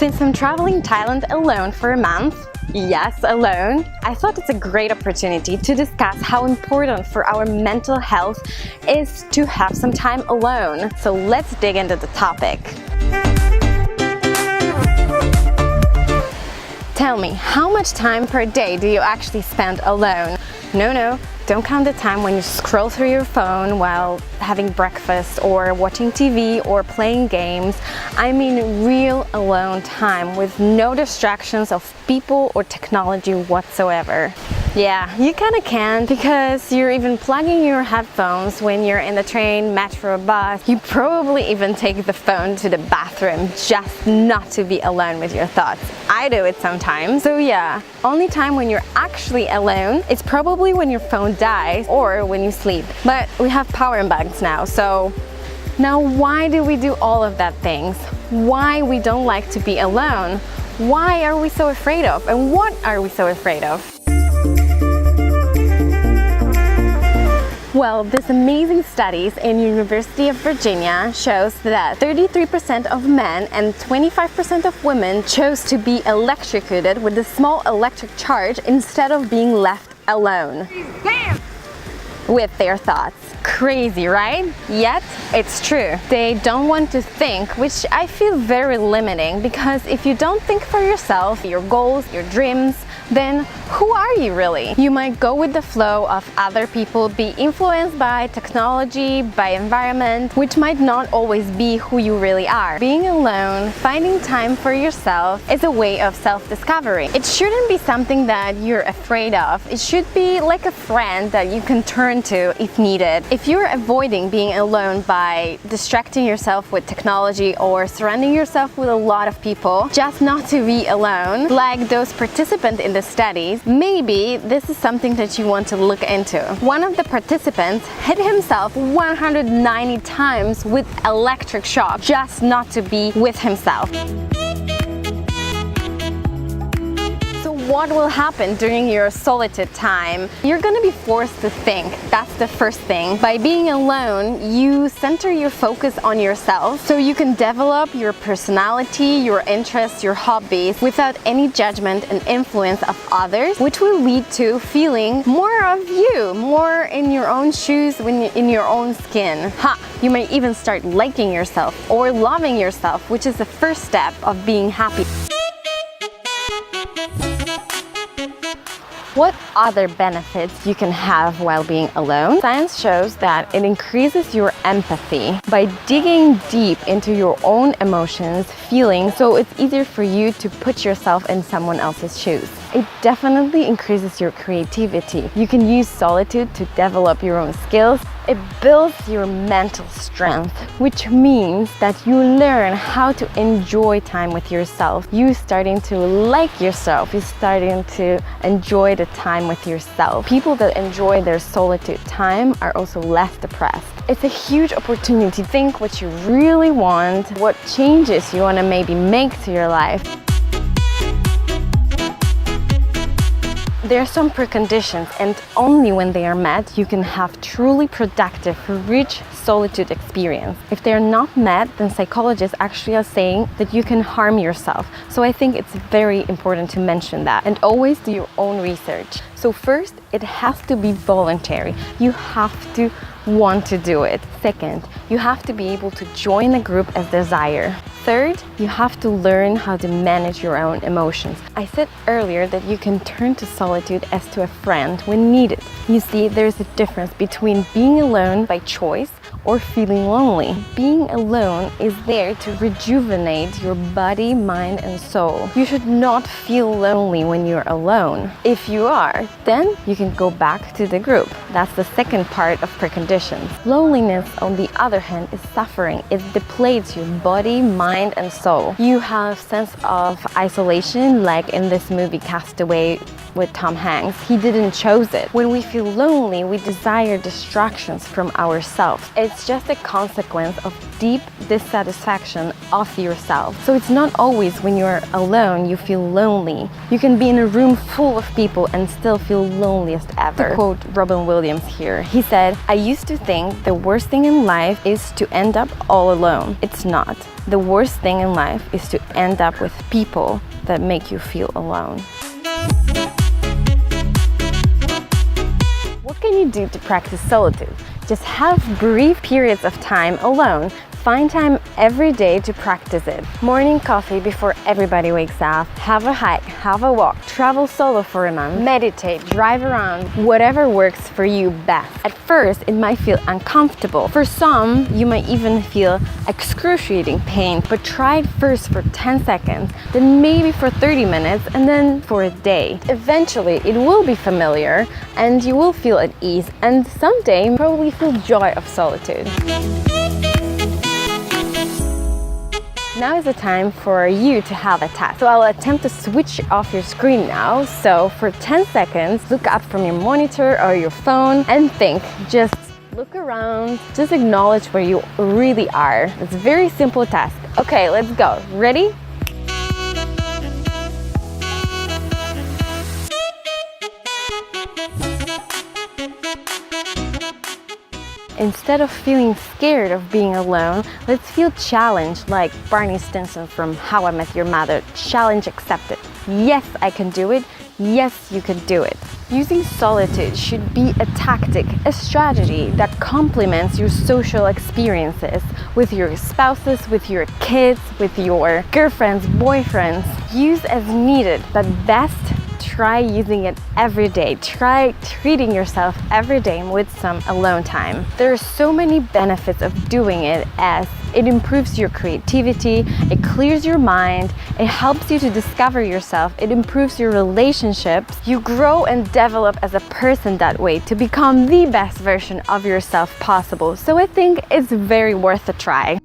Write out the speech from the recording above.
Since I'm traveling Thailand alone for a month, yes, alone, I thought it's a great opportunity to discuss how important for our mental health is to have some time alone. So let's dig into the topic. Tell me, how much time per day do you actually spend alone? No, don't count the time when you scroll through your phone while having breakfast or watching TV or playing games. I mean real alone time with no distractions of people or technology whatsoever. Yeah, you kinda can, because you're even plugging your headphones when you're in the train, metro, bus. You probably even take the phone to the bathroom just not to be alone with your thoughts. I do it sometimes. So yeah, only time when you're actually alone, it's probably when your phone dies or when you sleep. But we have power banks now, so now why do we do all of that things? Why we don't like to be alone? Why are we so afraid of? And what are we so afraid of? Well, this amazing studies in University of Virginia shows that 33% of men and 25% of women chose to be electrocuted with a small electric charge instead of being left alone with their thoughts. Crazy, right? Yet, it's true. They don't want to think, which I feel very limiting, because if you don't think for yourself, your goals, your dreams, then who are you really? You might go with the flow of other people, be influenced by technology, by environment, which might not always be who you really are. Being alone, finding time for yourself is a way of self-discovery. It shouldn't be something that you're afraid of. It should be like a friend that you can turn to if needed. If you're avoiding being alone by distracting yourself with technology or surrounding yourself with a lot of people just not to be alone, like those participants in the studies, maybe this is something that you want to look into. One of the participants hit himself 190 times with electric shock just not to be with himself. What will happen during your solitude time? You're gonna be forced to think. That's the first thing. By being alone, you center your focus on yourself so you can develop your personality, your interests, your hobbies without any judgment and influence of others, which will lead to feeling more of you, more in your own shoes, when you're in your own skin. You might even start liking yourself or loving yourself, which is the first step of being happy. What other benefits you can have while being alone? Science shows that it increases your empathy by digging deep into your own emotions, feelings, so it's easier for you to put yourself in someone else's shoes. It definitely increases your creativity. You can use solitude to develop your own skills. It builds your mental strength, which means that you learn how to enjoy time with yourself. You're starting to like yourself. You're starting to enjoy the time with yourself. People that enjoy their solitude time are also less depressed. It's a huge opportunity to think what you really want, what changes you want to maybe make to your life. There are some preconditions, and only when they are met, you can have truly productive, rich solitude experience. If they're not met, then psychologists actually are saying that you can harm yourself. So I think it's very important to mention that, and always do your own research. So first, it has to be voluntary. You have to want to do it. Second, you have to be able to join a group as desired. Third, you have to learn how to manage your own emotions. I said earlier that you can turn to solitude as to a friend when needed. You see, there's a difference between being alone by choice or feeling lonely. Being alone is there to rejuvenate your body, mind, and soul. You should not feel lonely when you're alone. If you are, then you can go back to the group. That's the second part of preconditions. Loneliness, on the other hand, is suffering. It depletes your body, mind, and soul. You have sense of isolation, like in this movie Castaway with Tom Hanks. He didn't choose it. When we feel lonely, we desire distractions from ourselves. It's it's just a consequence of deep dissatisfaction of yourself. So it's not always when you're alone you feel lonely. You can be in a room full of people and still feel loneliest ever. To quote Robin Williams here, he said, "I used to think the worst thing in life is to end up all alone. It's not. The worst thing in life is to end up with people that make you feel alone." What can you do to practice solitude? Just have brief periods of time alone. Find time every day to practice it. Morning coffee before everybody wakes up. Have a hike, have a walk, travel solo for a month, meditate, drive around, whatever works for you best. At first, it might feel uncomfortable. For some, you might even feel excruciating pain, but try it first for 10 seconds, then maybe for 30 minutes, and then for a day. Eventually, it will be familiar and you will feel at ease, and someday you probably feel joy of solitude. Now is the time for you to have a task. So I'll attempt to switch off your screen now. So for 10 seconds, look up from your monitor or your phone and think. Just look around, just acknowledge where you really are. It's a very simple task. Okay, let's go. Ready? Instead of feeling scared of being alone, let's feel challenged, like Barney Stinson from How I Met Your Mother. Challenge accepted. Yes, I can do it. Yes, you can do it. Using solitude should be a tactic, a strategy that complements your social experiences with your spouses, with your kids, with your girlfriends, boyfriends. Use as needed, but best try using it every day. Try treating yourself every day with some alone time. There are so many benefits of doing it, as it improves your creativity, it clears your mind, it helps you to discover yourself, it improves your relationships. You grow and develop as a person that way to become the best version of yourself possible. So I think it's very worth a try.